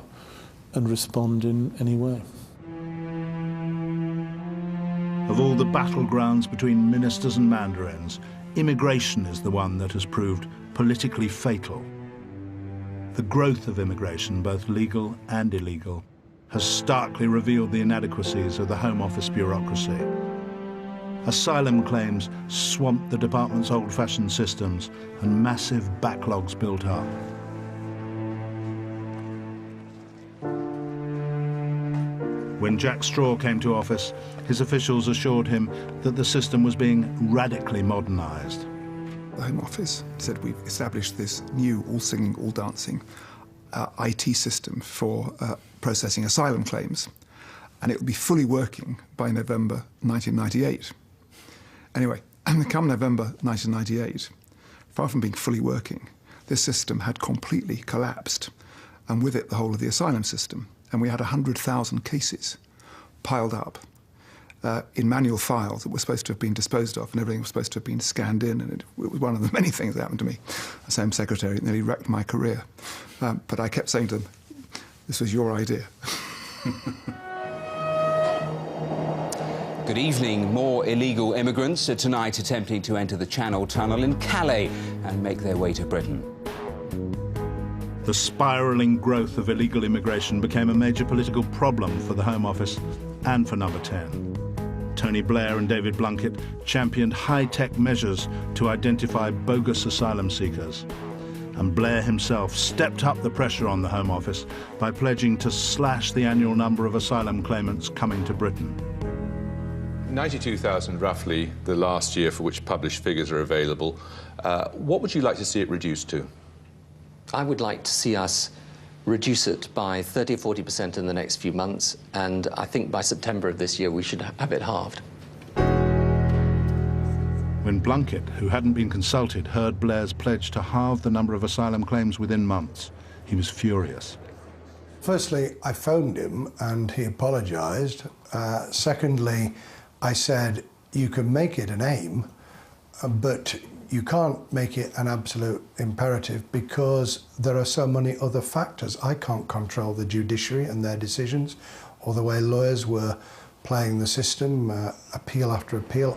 [SPEAKER 21] and respond in any way.
[SPEAKER 1] Of all the battlegrounds between ministers and mandarins, immigration is the one that has proved politically fatal. The growth of immigration, both legal and illegal, has starkly revealed the inadequacies of the Home Office bureaucracy. Asylum claims swamped the department's old-fashioned systems, and massive backlogs built up. When Jack Straw came to office, his officials assured him that the system was being radically modernised.
[SPEAKER 27] The Home Office said we've established this new all-singing, all-dancing IT system for processing asylum claims, and it will be fully working by November 1998. Anyway, And come November 1998, far from being fully working, this system had completely collapsed, and with it the whole of the asylum system. And we had 100,000 cases piled up in manual files that were supposed to have been disposed of, and everything was supposed to have been scanned in, and it was one of the many things that happened to me as Home Secretary. It nearly wrecked my career. But I kept saying to them, this was your idea.
[SPEAKER 15] Good evening. More illegal immigrants are tonight attempting to enter the Channel Tunnel in Calais and make their way to Britain.
[SPEAKER 1] The spiralling growth of illegal immigration became a major political problem for the Home Office and for Number 10. Tony Blair and David Blunkett championed high-tech measures to identify bogus asylum seekers. And Blair himself stepped up the pressure on the Home Office by pledging to slash the annual number of asylum claimants coming to Britain.
[SPEAKER 26] 92,000 roughly the last year for which published figures are available. What would you like to see it reduced to?
[SPEAKER 16] I would like to see us reduce it by 30 or 40% in the next few months, and I think by September of this year we should have it halved.
[SPEAKER 1] When Blunkett, who hadn't been consulted, heard Blair's pledge to halve the number of asylum claims within months, he was furious.
[SPEAKER 12] Firstly, I phoned him and he apologised. Secondly, I said, you can make it an aim, but you can't make it an absolute imperative because there are so many other factors. I can't control the judiciary and their decisions, or the way lawyers were playing the system, appeal after appeal.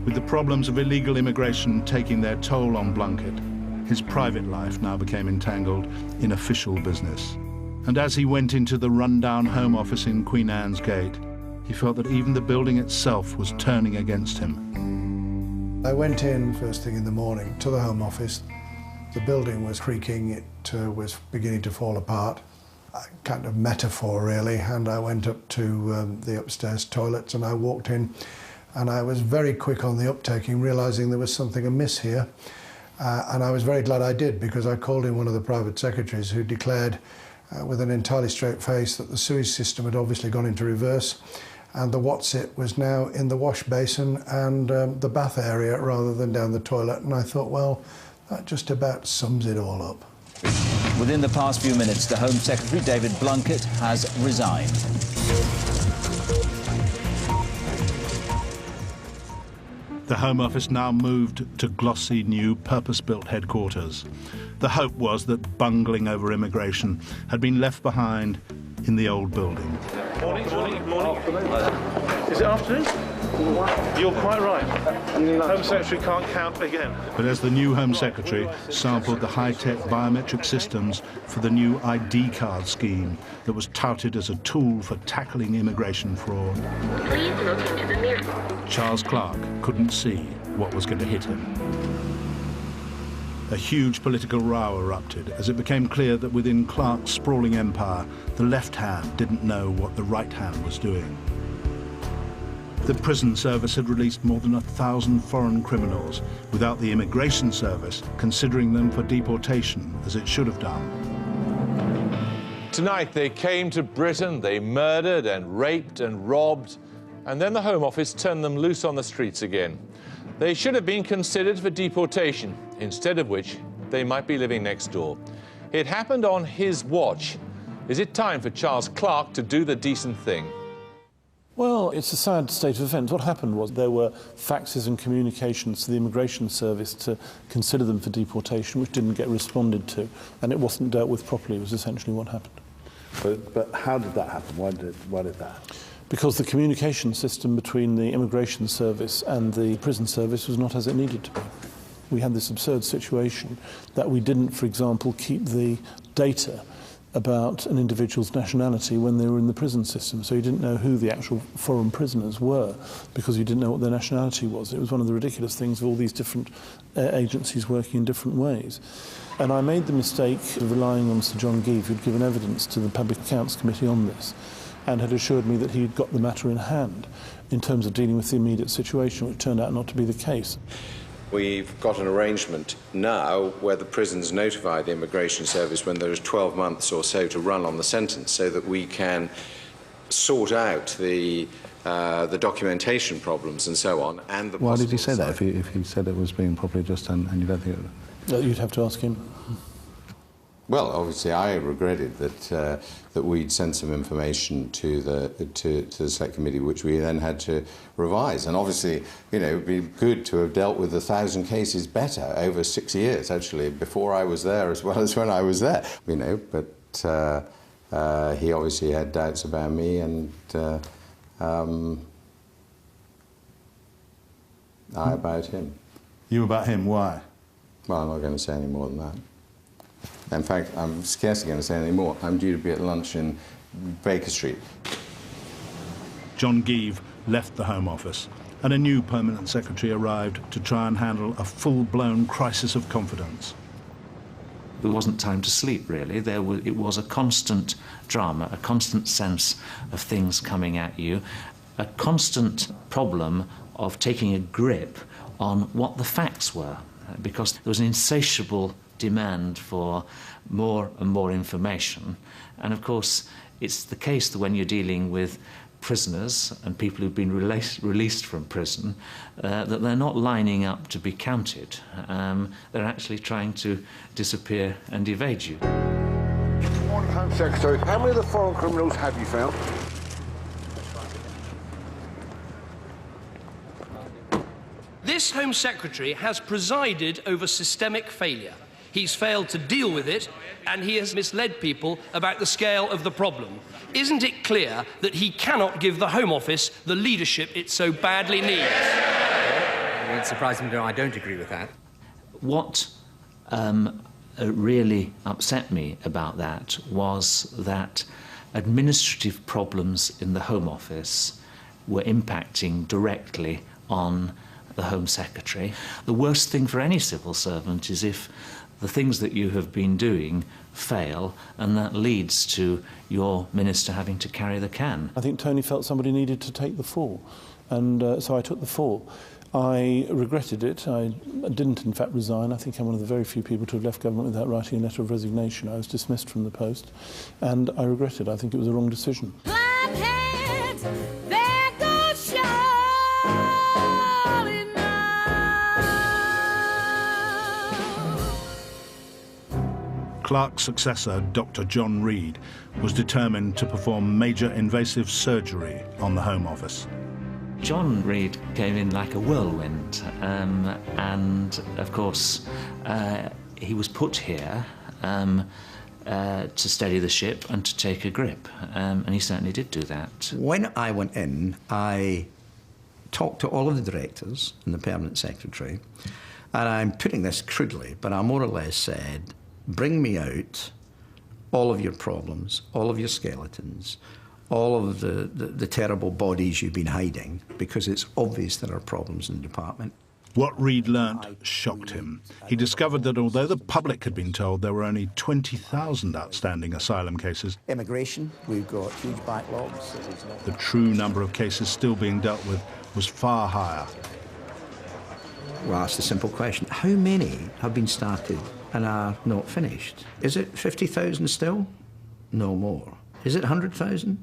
[SPEAKER 1] With the problems of illegal immigration taking their toll on Blunkett, his private life now became entangled in official business. And as he went into the rundown Home Office in Queen Anne's Gate, he felt that even the building itself was turning against him.
[SPEAKER 12] I went in first thing in the morning to the Home Office. The building was creaking, it was beginning to fall apart. A kind of metaphor, really, and I went up to the upstairs toilets and I walked in, and I was very quick on the uptaking, realising there was something amiss here. And I was very glad I did, because I called in one of the private secretaries who declared with an entirely straight face that the sewage system had obviously gone into reverse, and the what's-it was now in the wash basin and the bath area rather than down the toilet. And I thought, well, that just about sums it all up.
[SPEAKER 17] Within the past few minutes, the Home Secretary, David Blunkett, has resigned.
[SPEAKER 1] The Home Office now moved to glossy new purpose-built headquarters. The hope was that bungling over immigration had been left behind in the old building.
[SPEAKER 18] Morning. Is it afternoon? You're quite right. Home Secretary can't count again.
[SPEAKER 1] But as the new Home Secretary sampled the high-tech biometric systems for the new ID card scheme that was touted as a tool for tackling immigration fraud,
[SPEAKER 14] Please look into the mirror.
[SPEAKER 1] Charles Clark couldn't see what was going to hit him. A huge political row erupted as it became clear that within Clark's sprawling empire, the left hand didn't know what the right hand was doing. The prison service had released more than 1,000 foreign criminals without the immigration service considering them for deportation as it should have done.
[SPEAKER 26] Tonight they came to Britain, they murdered and raped and robbed, and then the Home Office turned them loose on the streets again. They should have been considered for deportation, instead of which they might be living next door. It happened on his watch. Is it time for Charles Clark to do the decent thing?
[SPEAKER 21] Well, it's a sad state of affairs. What happened was there were faxes and communications to the Immigration Service to consider them for deportation, which didn't get responded to, and it wasn't dealt with properly, was essentially what happened.
[SPEAKER 10] But how did that happen? Why did that happen?
[SPEAKER 21] Because the communication system between the Immigration Service and the Prison Service was not as it needed to be. We had this absurd situation that we didn't, for example, keep the data about an individual's nationality when they were in the prison system. So you didn't know who the actual foreign prisoners were because you didn't know what their nationality was. It was one of the ridiculous things of all these different agencies working in different ways. And I made the mistake of relying on Sir John Geeve, who'd given evidence to the Public Accounts Committee on this, and had assured me that he'd got the matter in hand in terms of dealing with the immediate situation, which turned out not to be the case.
[SPEAKER 22] We've got an arrangement now where the prisons notify the Immigration Service when there is 12 months or so to run on the sentence, so that we can sort out the the documentation problems and so on, and the
[SPEAKER 1] Why did he say that, if he said it was being properly just done and you don't think it...
[SPEAKER 21] You'd have to ask him.
[SPEAKER 22] Well, obviously, I regretted that we'd sent some information to the Select Committee, which we then had to revise. And obviously, you know, it'd be good to have dealt with 1,000 cases better over 6 years, actually, before I was there as well as when I was there. You know, but he obviously had doubts about me, and I about him.
[SPEAKER 1] You about him? Why?
[SPEAKER 22] Well, I'm not going to say any more than that. In fact, I'm scarcely going to say any more. I'm due to be at lunch in Baker Street.
[SPEAKER 1] John Geeve left the Home Office, and a new permanent secretary arrived to try and handle a full-blown crisis of confidence.
[SPEAKER 3] There wasn't time to sleep, really. It was a constant drama, a constant sense of things coming at you, a constant problem of taking a grip on what the facts were, because there was an insatiable demand for more and more information. And of course, it's the case that when you're dealing with prisoners and people who've been released from prison, that they're not lining up to be counted. They're actually trying to disappear and evade you.
[SPEAKER 5] Morning, Home Secretary. How many of the foreign criminals have you found?
[SPEAKER 8] This Home Secretary has presided over systemic failure. He's failed to deal with it, and he has misled people about the scale of the problem. Isn't it clear that he cannot give the Home Office the leadership it so badly needs?
[SPEAKER 16] It won't surprise me to know I don't agree with that.
[SPEAKER 3] What really upset me about that was that administrative problems in the Home Office were impacting directly on the Home Secretary. The worst thing for any civil servant is if the things that you have been doing fail, and that leads to your minister having to carry the can.
[SPEAKER 21] I think Tony felt somebody needed to take the fall, and so I took the fall. I regretted it. I didn't, in fact, resign. I think I'm one of the very few people to have left government without writing a letter of resignation. I was dismissed from the post, and I regret it. I think it was a wrong decision.
[SPEAKER 1] Clark's successor, Dr. John Reed, was determined to perform major invasive surgery on the Home Office.
[SPEAKER 3] John Reed came in like a whirlwind, and of course he was put here to steady the ship and to take a grip, and he certainly did do that.
[SPEAKER 19] When I went in, I talked to all of the directors and the permanent secretary, and I'm putting this crudely, but I more or less said, bring me out all of your problems, all of your skeletons, all of the terrible bodies you've been hiding, because it's obvious there are problems in the department.
[SPEAKER 1] What Reed learnt shocked him. He discovered that although the public had been told there were only 20,000 outstanding asylum cases,
[SPEAKER 19] Immigration, we've got huge backlogs.
[SPEAKER 1] The true number of cases still being dealt with was far higher.
[SPEAKER 19] Well, ask the simple question. How many have been started and are not finished? Is it 50,000 still? No more. Is it 100,000?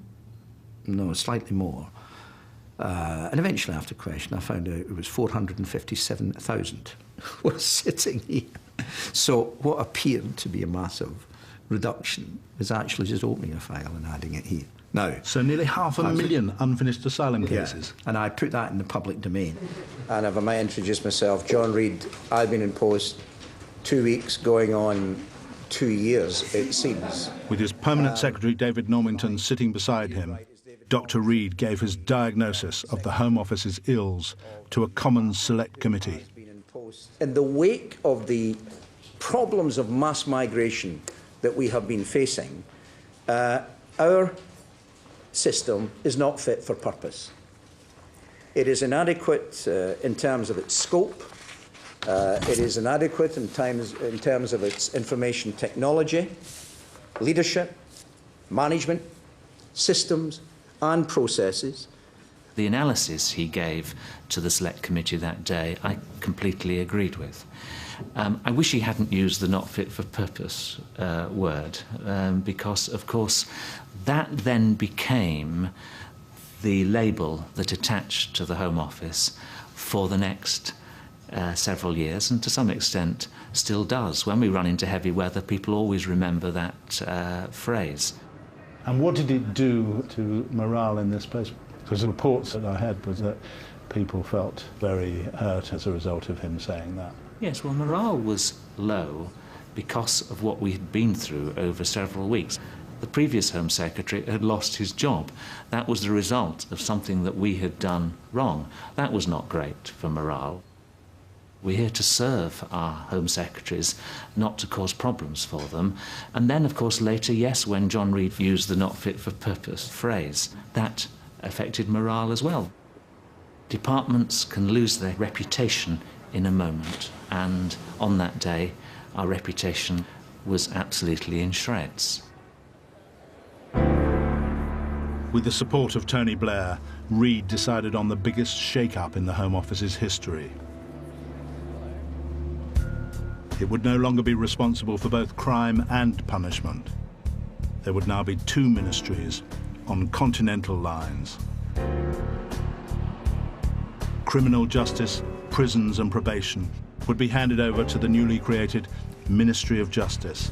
[SPEAKER 19] No, slightly more. And eventually, after question, I found out it was 457,000 was sitting here. So what appeared to be a massive reduction is actually just opening a file and adding it here. Now,
[SPEAKER 1] so nearly 500,000 unfinished asylum cases.
[SPEAKER 19] Yeah, and I put that in the public domain. And if I might introduce myself, John Reed, I've been in post 2 weeks, going on 2 years, it seems.
[SPEAKER 1] With his permanent secretary, David Normington, sitting beside him, Dr. Reed gave his diagnosis of the Home Office's ills to a common select committee.
[SPEAKER 19] In the wake of the problems of mass migration that we have been facing, our system is not fit for purpose. It is inadequate in terms of its scope. It is inadequate in terms of its information technology, leadership, management, systems and processes.
[SPEAKER 3] The analysis he gave to the Select Committee that day, I completely agreed with. I wish he hadn't used the not fit for purpose word, because, of course, that then became the label that attached to the Home Office for the next several years, and to some extent still does. When we run into heavy weather, people always remember that phrase.
[SPEAKER 1] And what did it do to morale in this place? Because the reports that I had was that people felt very hurt as a result of him saying that.
[SPEAKER 3] Yes, well, morale was low because of what we had been through over several weeks. The previous Home Secretary had lost his job. That was the result of something that we had done wrong. That was not great for morale. We're here to serve our Home Secretaries, not to cause problems for them. And then, of course, later, yes, when John Reid used the not fit for purpose phrase, that affected morale as well. Departments can lose their reputation in a moment, and on that day, our reputation was absolutely in shreds.
[SPEAKER 1] With the support of Tony Blair, Reid decided on the biggest shake-up in the Home Office's history. It would no longer be responsible for both crime and punishment. There would now be two ministries on continental lines. Criminal justice, prisons and probation would be handed over to the newly created Ministry of Justice.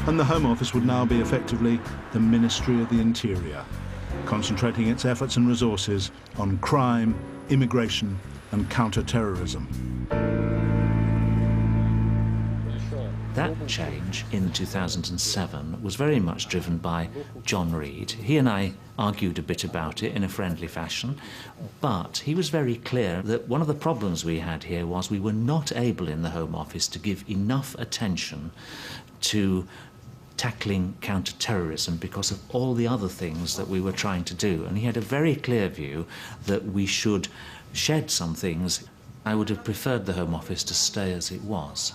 [SPEAKER 1] And the Home Office would now be effectively the Ministry of the Interior, concentrating its efforts and resources on crime, immigration and counter-terrorism.
[SPEAKER 3] That change in 2007 was very much driven by John Reid. He and I argued a bit about it in a friendly fashion, but he was very clear that one of the problems we had here was we were not able in the Home Office to give enough attention to tackling counter-terrorism because of all the other things that we were trying to do. And he had a very clear view that we should shed some things. I would have preferred the Home Office to stay as it was.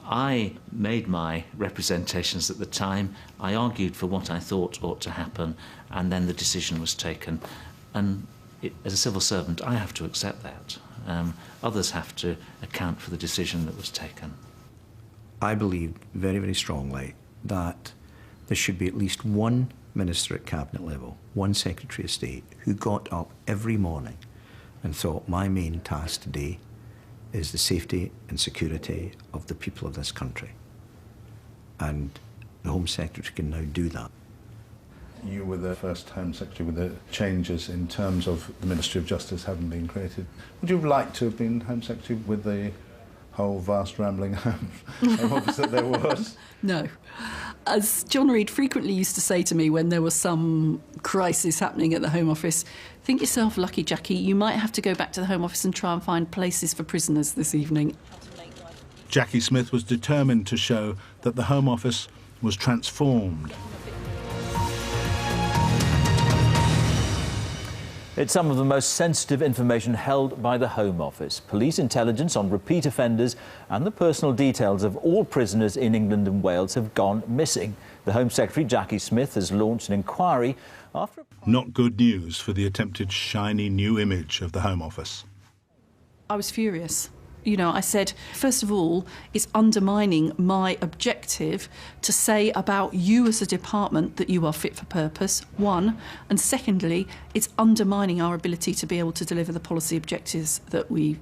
[SPEAKER 3] I made my representations at the time. I argued for what I thought ought to happen, and then the decision was taken. And as a civil servant, I have to accept that. Others have to account for the decision that was taken.
[SPEAKER 19] I believe very, very strongly that there should be at least one minister at cabinet level, one Secretary of State, who got up every morning and thought, my main task today is the safety and security of the people of this country. And the Home Secretary can now do that.
[SPEAKER 1] You were the first Home Secretary with the changes in terms of the Ministry of Justice having been created. Would you have liked to have been Home Secretary with the whole vast rambling Home Office that there was?
[SPEAKER 6] No. As John Reid frequently used to say to me when there was some crisis happening at the Home Office, think yourself lucky, Jackie, you might have to go back to the Home Office and try and find places for prisoners this evening.
[SPEAKER 1] Jackie Smith was determined to show that the Home Office was transformed.
[SPEAKER 17] It's some of the most sensitive information held by the Home Office. Police intelligence on repeat offenders and the personal details of all prisoners in England and Wales have gone missing. The Home Secretary, Jackie Smith, has launched an inquiry after...
[SPEAKER 1] Not good news for the attempted shiny new image of the Home Office.
[SPEAKER 6] I was furious. You know, I said, first of all, it's undermining my objective to say about you as a department that you are fit for purpose, one. And secondly, it's undermining our ability to be able to deliver the policy objectives that we've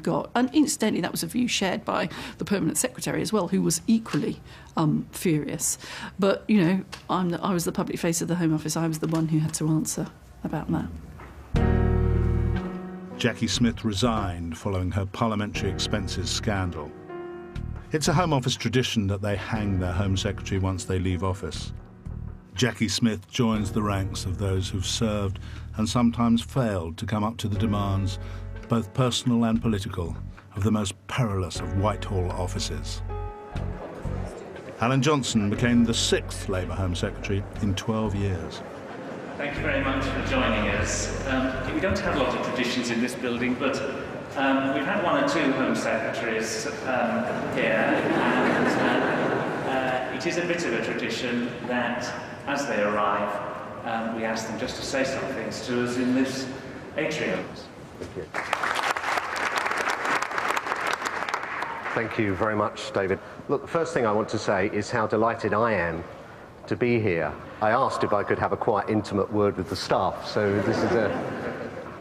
[SPEAKER 6] got. And incidentally, that was a view shared by the Permanent Secretary as well, who was equally furious. But, you know, I was the public face of the Home Office. I was the one who had to answer about that.
[SPEAKER 1] Jackie Smith resigned following her parliamentary expenses scandal. It's a Home Office tradition that they hang their Home Secretary once they leave office. Jackie Smith joins the ranks of those who've served and sometimes failed to come up to the demands, both personal and political, of the most perilous of Whitehall offices. Alan Johnson became the 6th Labour Home Secretary in 12 years.
[SPEAKER 3] Thank you very much for joining us. We don't have a lot of traditions in this building, but we've had one or two Home Secretaries here, and it is a bit of a tradition that, as they arrive, we ask them just to say some things to us in this atrium.
[SPEAKER 11] Thank you. Thank you very much, David. Look, the first thing I want to say is how delighted I am
[SPEAKER 4] to be here. I asked if I could have a quite intimate word with the staff, so this is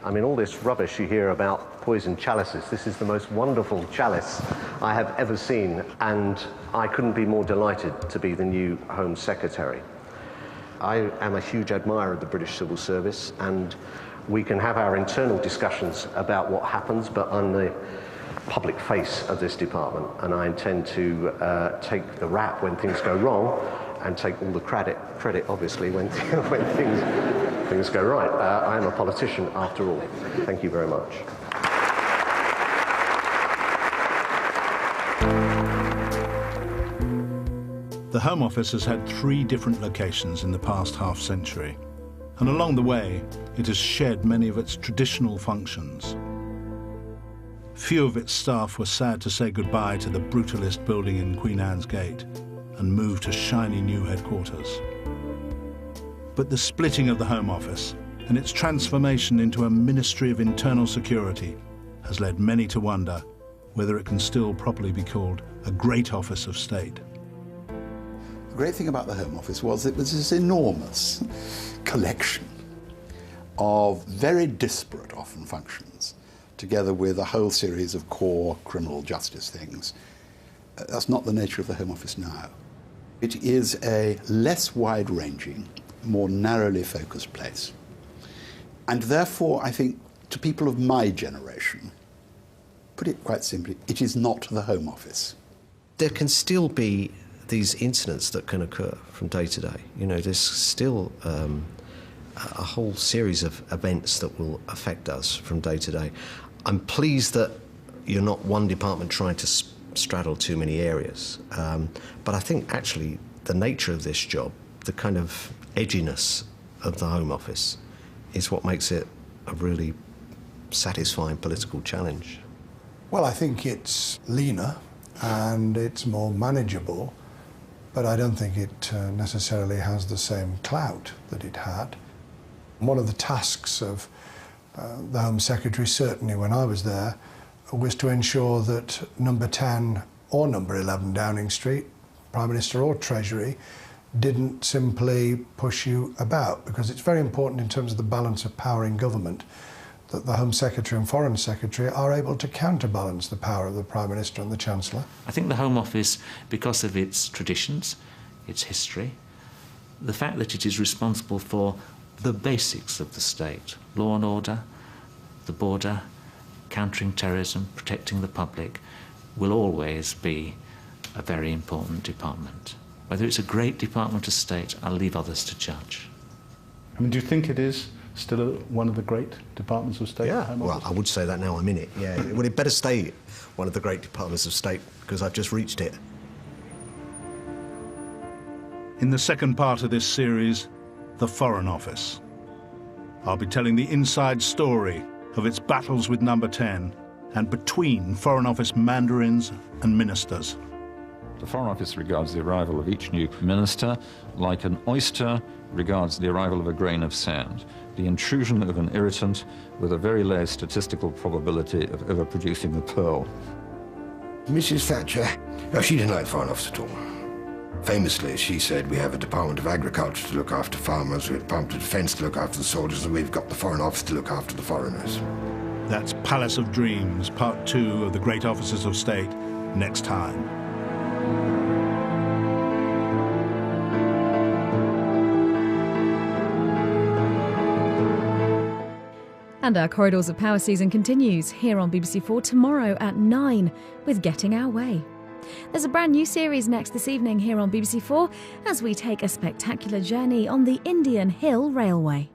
[SPEAKER 4] I mean, all this rubbish you hear about poison chalices, this is the most wonderful chalice I have ever seen, and I couldn't be more delighted to be the new Home Secretary. I am a huge admirer of the British Civil Service, and we can have our internal discussions about what happens, but I'm the public face of this department, and I intend to take the rap when things go wrong and take all the credit obviously, when things go right. I am a politician after all. Thank you very much.
[SPEAKER 1] The Home Office has had 3 different locations in the past half-century, and along the way it has shed many of its traditional functions. Few of its staff were sad to say goodbye to the brutalist building in Queen Anne's Gate and move to shiny new headquarters. But the splitting of the Home Office and its transformation into a Ministry of Internal Security has led many to wonder whether it can still properly be called a great office of state.
[SPEAKER 11] The great thing about the Home Office was it was this enormous collection of very disparate, often, functions, together with a whole series of core criminal justice things. That's not the nature of the Home Office now. It is a less wide-ranging, more narrowly focused place. And therefore, I think, to people of my generation, put it quite simply, it is not the Home Office.
[SPEAKER 4] There can still be these incidents that can occur from day to day. You know, there's still a whole series of events that will affect us from day to day. I'm pleased that you're not one department trying to straddle too many areas. But I think actually the nature of this job, the kind of edginess of the Home Office, is what makes it a really satisfying political challenge.
[SPEAKER 12] Well, I think it's leaner and it's more manageable, but I don't think it necessarily has the same clout that it had. One of the tasks of the Home Secretary, certainly when I was there, was to ensure that number 10 or number 11 Downing Street, Prime Minister or Treasury, didn't simply push you about, because it's very important in terms of the balance of power in government that the Home Secretary and Foreign Secretary are able to counterbalance the power of the Prime Minister and the Chancellor.
[SPEAKER 3] I think the Home Office, because of its traditions, its history, the fact that it is responsible for the basics of the state, law and order, the border, countering terrorism, protecting the public, will always be a very important department. Whether it's a great department of state, I'll leave others to judge.
[SPEAKER 1] I mean, do you think it is still one of the great departments of state?
[SPEAKER 4] Yeah, well, I would say that now I'm in it, yeah. Well, it better stay one of the great departments of state, because I've just reached it.
[SPEAKER 1] In the second part of this series, the Foreign Office, I'll be telling the inside story of its battles with number 10 and between Foreign Office mandarins and ministers.
[SPEAKER 13] The Foreign Office regards the arrival of each new minister like an oyster regards the arrival of a grain of sand, the intrusion of an irritant with a very low statistical probability of ever producing a pearl.
[SPEAKER 20] Mrs. Thatcher, she didn't like the Foreign Office at all. Famously, she said, we have a Department of Agriculture to look after farmers, we have a Department of Defence to look after the soldiers, and we've got the Foreign Office to look after the foreigners.
[SPEAKER 1] That's Palace of Dreams, Part 2 of the Great Offices of State, next time.
[SPEAKER 23] And our Corridors of Power season continues here on BBC4 tomorrow at 9 with Getting Our Way. There's a brand new series next this evening here on BBC4 as we take a spectacular journey on the Indian Hill Railway.